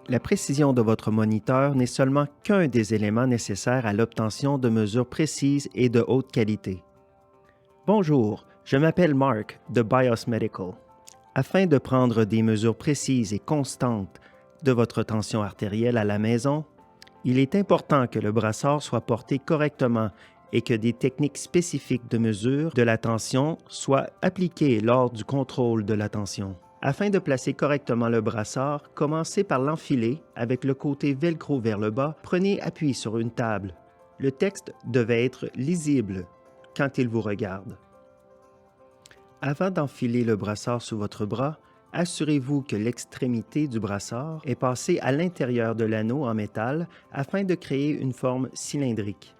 La précision de votre moniteur n'est seulement qu'un des éléments nécessaires à l'obtention de mesures précises et de haute qualité. Bonjour, je m'appelle Mark de BIOS Medical. Afin de prendre des mesures précises et constantes de votre tension artérielle à la maison, il est important que le brassard soit porté correctement et que des techniques spécifiques de mesure de la tension soient appliquées lors du contrôle de la tension. Afin de placer correctement le brassard, commencez par l'enfiler avec le côté velcro vers le bas. Prenez appui sur une table. Le texte devait être lisible quand il vous regarde. Avant d'enfiler le brassard sous votre bras, assurez-vous que l'extrémité du brassard est passée à l'intérieur de l'anneau en métal afin de créer une forme cylindrique.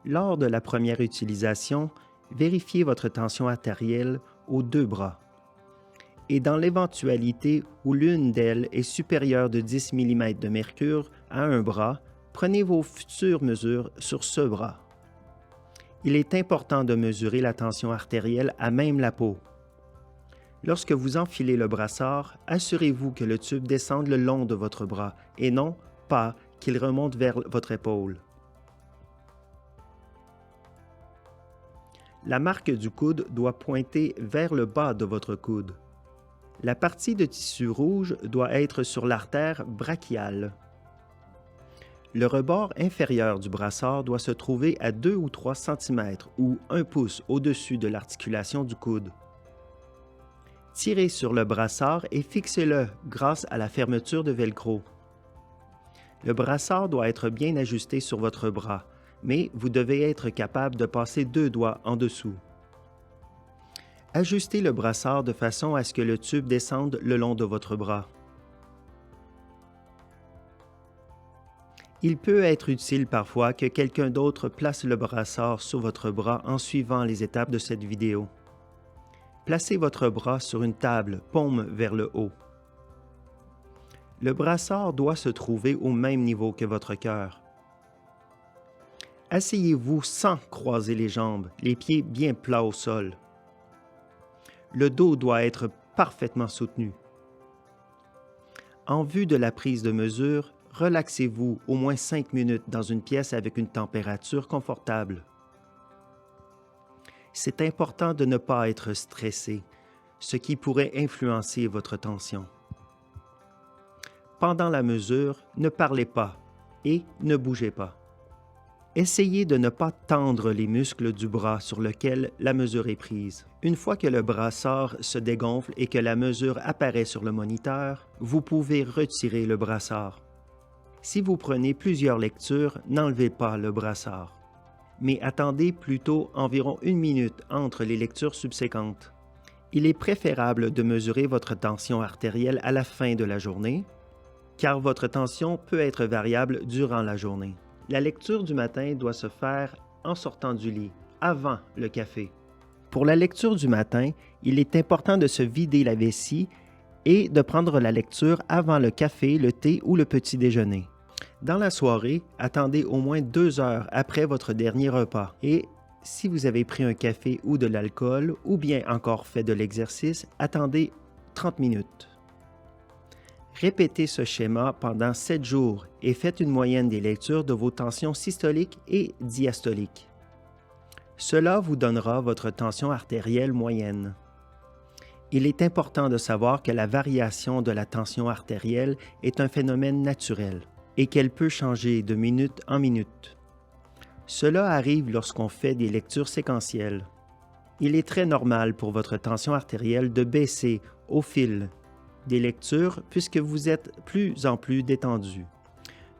Lors de la première utilisation, vérifiez votre tension artérielle aux deux bras. Et dans l'éventualité où l'une d'elles est supérieure de 10 mm de mercure à un bras, prenez vos futures mesures sur ce bras. Il est important de mesurer la tension artérielle à même la peau. Lorsque vous enfilez le brassard, assurez-vous que le tube descende le long de votre bras et non pas qu'il remonte vers votre épaule. La marque du coude doit pointer vers le bas de votre coude. La partie de tissu rouge doit être sur l'artère brachiale. Le rebord inférieur du brassard doit se trouver à 2 ou 3 cm ou 1 pouce au-dessus de l'articulation du coude. Tirez sur le brassard et fixez-le grâce à la fermeture de velcro. Le brassard doit être bien ajusté sur votre bras, mais vous devez être capable de passer 2 doigts en dessous. Ajustez le brassard de façon à ce que le tube descende le long de votre bras. Il peut être utile parfois que quelqu'un d'autre place le brassard sur votre bras en suivant les étapes de cette vidéo. Placez votre bras sur une table, paume vers le haut. Le brassard doit se trouver au même niveau que votre cœur. Asseyez-vous sans croiser les jambes, les pieds bien plats au sol. Le dos doit être parfaitement soutenu. En vue de la prise de mesure, relaxez-vous au moins 5 minutes dans une pièce avec une température confortable. C'est important de ne pas être stressé, ce qui pourrait influencer votre tension. Pendant la mesure, ne parlez pas et ne bougez pas. Essayez de ne pas tendre les muscles du bras sur lequel la mesure est prise. Une fois que le brassard se dégonfle et que la mesure apparaît sur le moniteur, vous pouvez retirer le brassard. Si vous prenez plusieurs lectures, n'enlevez pas le brassard, mais attendez plutôt environ 1 minute entre les lectures subséquentes. Il est préférable de mesurer votre tension artérielle à la fin de la journée, car votre tension peut être variable durant la journée. La lecture du matin doit se faire en sortant du lit, avant le café. Pour la lecture du matin, il est important de se vider la vessie et de prendre la lecture avant le café, le thé ou le petit déjeuner. Dans la soirée, attendez au moins 2 heures après votre dernier repas et si vous avez pris un café ou de l'alcool ou bien encore fait de l'exercice, attendez 30 minutes. Répétez ce schéma pendant 7 jours et faites une moyenne des lectures de vos tensions systoliques et diastoliques. Cela vous donnera votre tension artérielle moyenne. Il est important de savoir que la variation de la tension artérielle est un phénomène naturel et qu'elle peut changer de minute en minute. Cela arrive lorsqu'on fait des lectures séquentielles. Il est très normal pour votre tension artérielle de baisser au fil des lectures puisque vous êtes plus en plus détendu.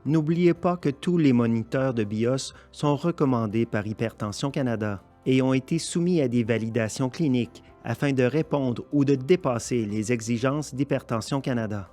N'oubliez pas que tous les moniteurs de BIOS sont recommandés par Hypertension Canada et ont été soumis à des validations cliniques afin de répondre ou de dépasser les exigences d'Hypertension Canada.